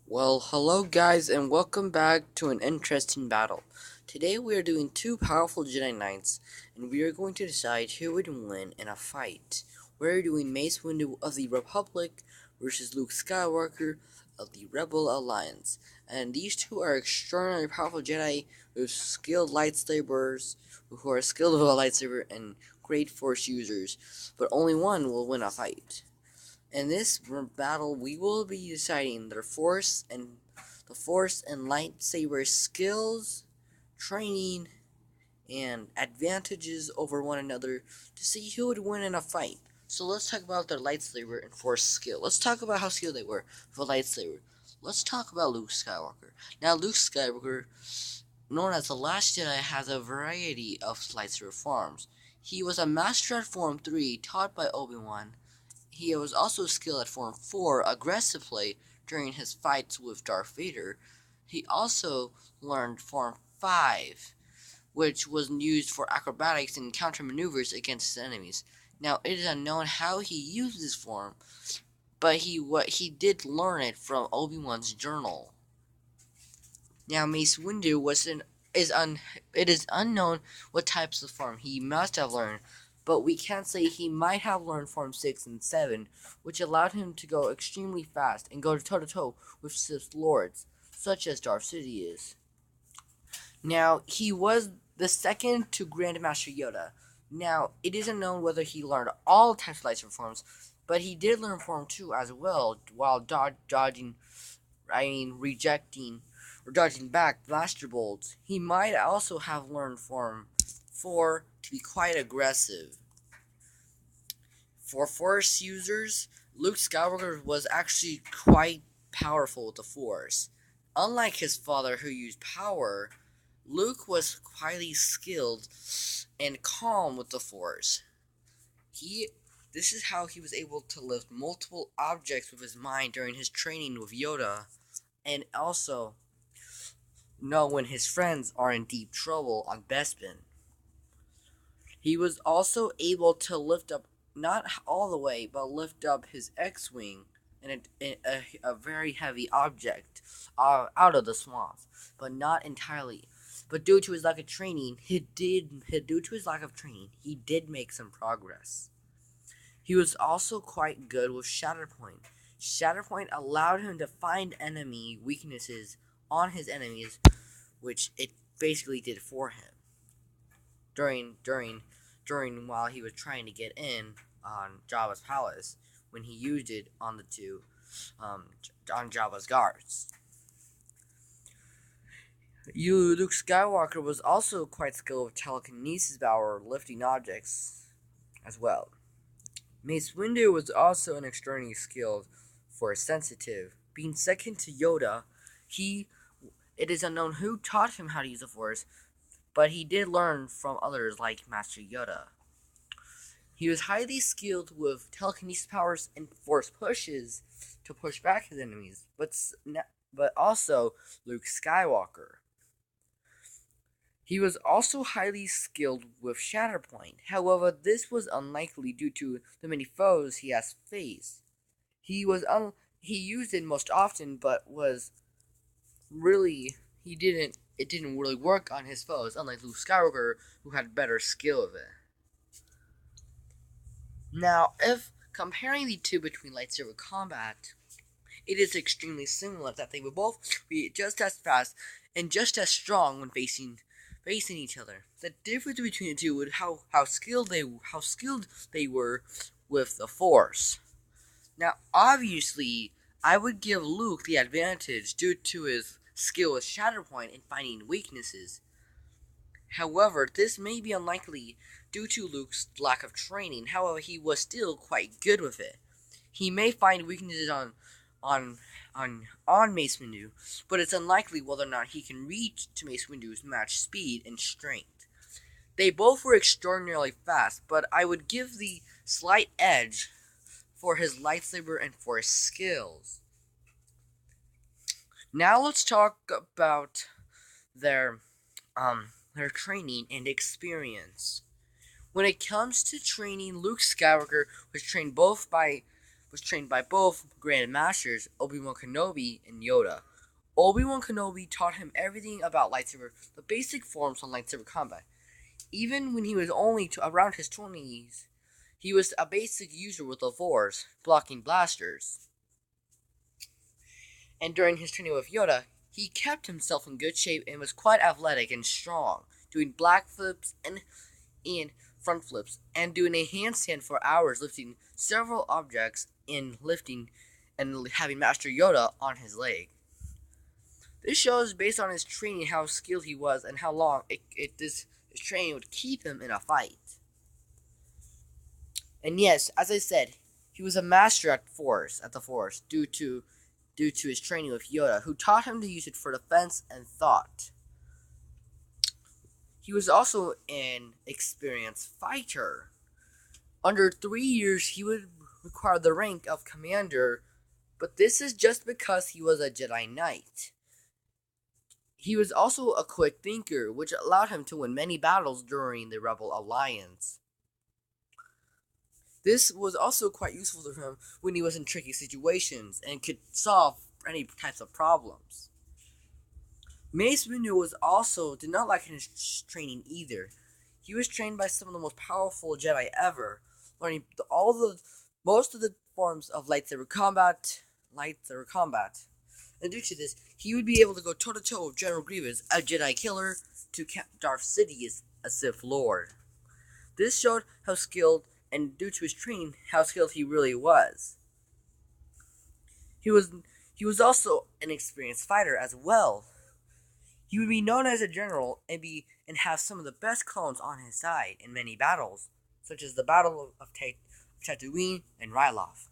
Well, hello guys, and welcome back to an interesting battle. Today we are doing two powerful Jedi Knights, and we are going to decide who would win in a fight. We're doing Mace Windu of the Republic versus Luke Skywalker of the Rebel Alliance. And these two are extraordinarily powerful Jedi with skilled lightsabers, who are skilled with a lightsaber and great Force users, but only one will win a fight. In this battle, we will be deciding the force and lightsaber skills, training, and advantages over one another to see who would win in a fight. So let's talk about their lightsaber and force skill. Let's talk about how skilled they were with a lightsaber. Let's talk about Luke Skywalker. Now, Luke Skywalker, known as the Last Jedi, has a variety of lightsaber forms. He was a master at Form 3, taught by Obi-Wan. He was also skilled at Form 4 aggressive play during his fights with Darth Vader. He also learned Form 5, which was used for acrobatics and counter maneuvers against his enemies. Now, it is unknown how he used this form, but he did learn it from Obi-Wan's journal. Now, Mace Windu it is unknown what types of form he must have learned, but we can say he might have learned Form 6 and 7, which allowed him to go extremely fast and go toe-to-toe with Sith Lords, such as Darth Sidious. Now, he was the second to Grandmaster Yoda. Now, it isn't known whether he learned all types of lightsaber forms, but he did learn Form 2 as well, while rejecting or dodging back blaster bolts. He might also have learned Form 4 to be quite aggressive. For Force users, Luke Skywalker was actually quite powerful with the Force. Unlike his father who used power, Luke was highly skilled and calm with the Force. This is how he was able to lift multiple objects with his mind during his training with Yoda, and also know when his friends are in deep trouble on Bespin. He was also able to lift up, not all the way, but lift up his X-Wing and a very heavy object out of the swamp, but not entirely. But due to his lack of training, he did make some progress. He was also quite good with Shatterpoint. Shatterpoint allowed him to find enemy weaknesses on his enemies, which it basically did for him during while he was trying to get in on Jabba's palace when he used it on the two on Jabba's guards. Luke Skywalker was also quite skilled with telekinesis power, lifting objects as well. Mace Windu was also an extremely skilled Force sensitive. Being second to Yoda, it is unknown who taught him how to use the Force, but he did learn from others like Master Yoda. He was highly skilled with telekinesis powers and Force pushes to push back his enemies, but also Luke Skywalker. He was also highly skilled with Shatterpoint. However, this was unlikely due to the many foes he has faced. He used it most often, but was really it didn't really work on his foes, unlike Luke Skywalker, who had better skill of it. Now, if comparing the two between lightsaber combat, it is extremely similar that they would both be just as fast and just as strong when facing each other. The difference between the two would how skilled they were with the Force. Now, obviously, I would give Luke the advantage due to his skill with Shatterpoint in finding weaknesses. However, this may be unlikely due to Luke's lack of training. However, he was still quite good with it. He may find weaknesses on Mace Windu, but it's unlikely whether or not he can reach to Mace Windu's match speed and strength. They both were extraordinarily fast, but I would give the slight edge for his lightsaber and Force skills. Now let's talk about their training and experience. When it comes to training, Luke Skywalker was trained both by was trained by both Grand Masters, Obi-Wan Kenobi and Yoda. Obi-Wan Kenobi taught him everything about lightsaber, the basic forms on lightsaber combat. Even when he was only around his 20s, he was a basic user with the Force, blocking blasters. And during his training with Yoda, he kept himself in good shape and was quite athletic and strong, doing back flips and front flips, and doing a handstand for hours, lifting several objects and having Master Yoda on his leg. This shows, based on his training, how skilled he was and how long this training would keep him in a fight. And yes, as I said, he was a master at the Force due to his training with Yoda, who taught him to use it for defense and thought. He was also an experienced fighter. Under 3 years, he would require the rank of commander, but this is just because he was a Jedi Knight. He was also a quick thinker, which allowed him to win many battles during the Rebel Alliance. This was also quite useful to him when he was in tricky situations and could solve any types of problems. Mace Windu did not like his training either. He was trained by some of the most powerful Jedi ever, learning most of the forms of lightsaber combat. And due to this, he would be able to go toe-to-toe with General Grievous, a Jedi killer, to Darth Sidious, a Sith Lord. This showed how skilled, and due to his training, how skilled he really was. He was also an experienced fighter as well. He would be known as a general and have some of the best clones on his side in many battles, such as the Battle of Tatooine and Ryloth.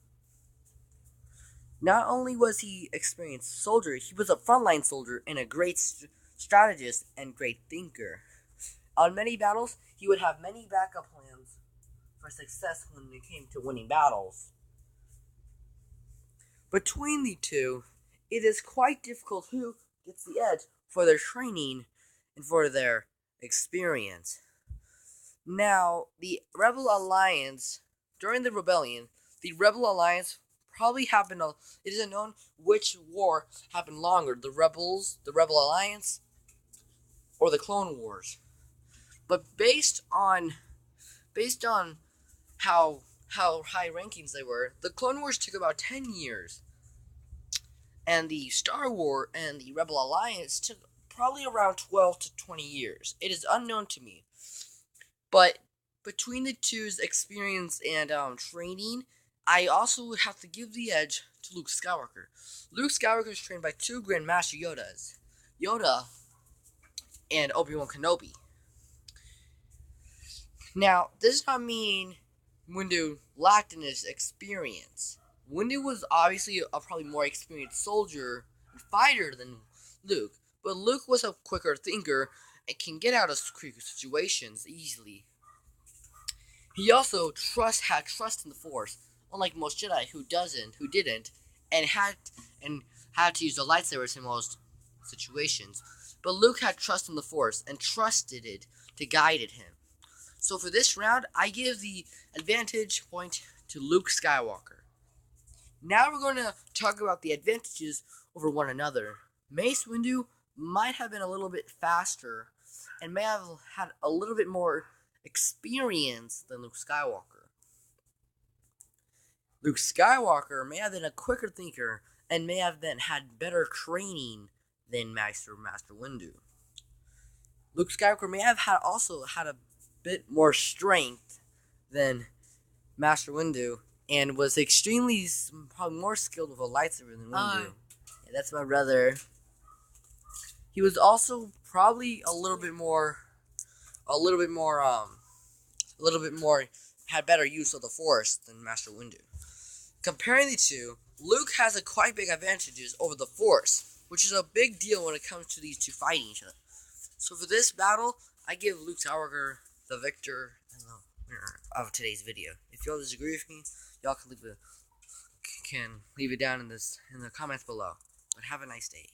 Not only was he an experienced soldier, he was a frontline soldier and a great strategist and great thinker. On many battles, he would have many backup plans for success when it came to winning battles. Between the two, it is quite difficult who gets the edge for their training and for their experience. Now, during the rebellion, the Rebel Alliance probably happened. It isn't known which war happened longer: the Rebel Alliance, or the Clone Wars. But based on how high rankings they were, the Clone Wars took about 10 years, and the Star Wars and the Rebel Alliance took probably around 12 to 20 years. It is unknown to me, but between the two's experience and training, I also would have to give the edge to Luke Skywalker. Luke Skywalker is trained by two Grand Master Yodas, Yoda and Obi-Wan Kenobi. Now, this does not mean Windu lacked in his experience. Windu was obviously a probably more experienced soldier and fighter than Luke, but Luke was a quicker thinker and can get out of tricky situations easily. He also had trust in the Force, unlike most Jedi who didn't, and had to use the lightsabers in most situations. But Luke had trust in the Force and trusted it to guide him. So for this round, I give the advantage point to Luke Skywalker. Now we're going to talk about the advantages over one another. Mace Windu might have been a little bit faster and may have had a little bit more experience than Luke Skywalker. Luke Skywalker may have been a quicker thinker and may have had better training than Master Windu. Luke Skywalker may have also had a bit more strength than Master Windu and was probably more skilled with a lightsaber than Windu. Yeah, that's my brother. He was also probably a little bit more, had better use of the Force than Master Windu. Comparing the two, Luke has quite big advantages over the Force, which is a big deal when it comes to these two fighting each other. So for this battle, I give Luke Skywalker the victor and the winner of today's video. If y'all disagree with me, y'all can leave it down in the comments below. But have a nice day.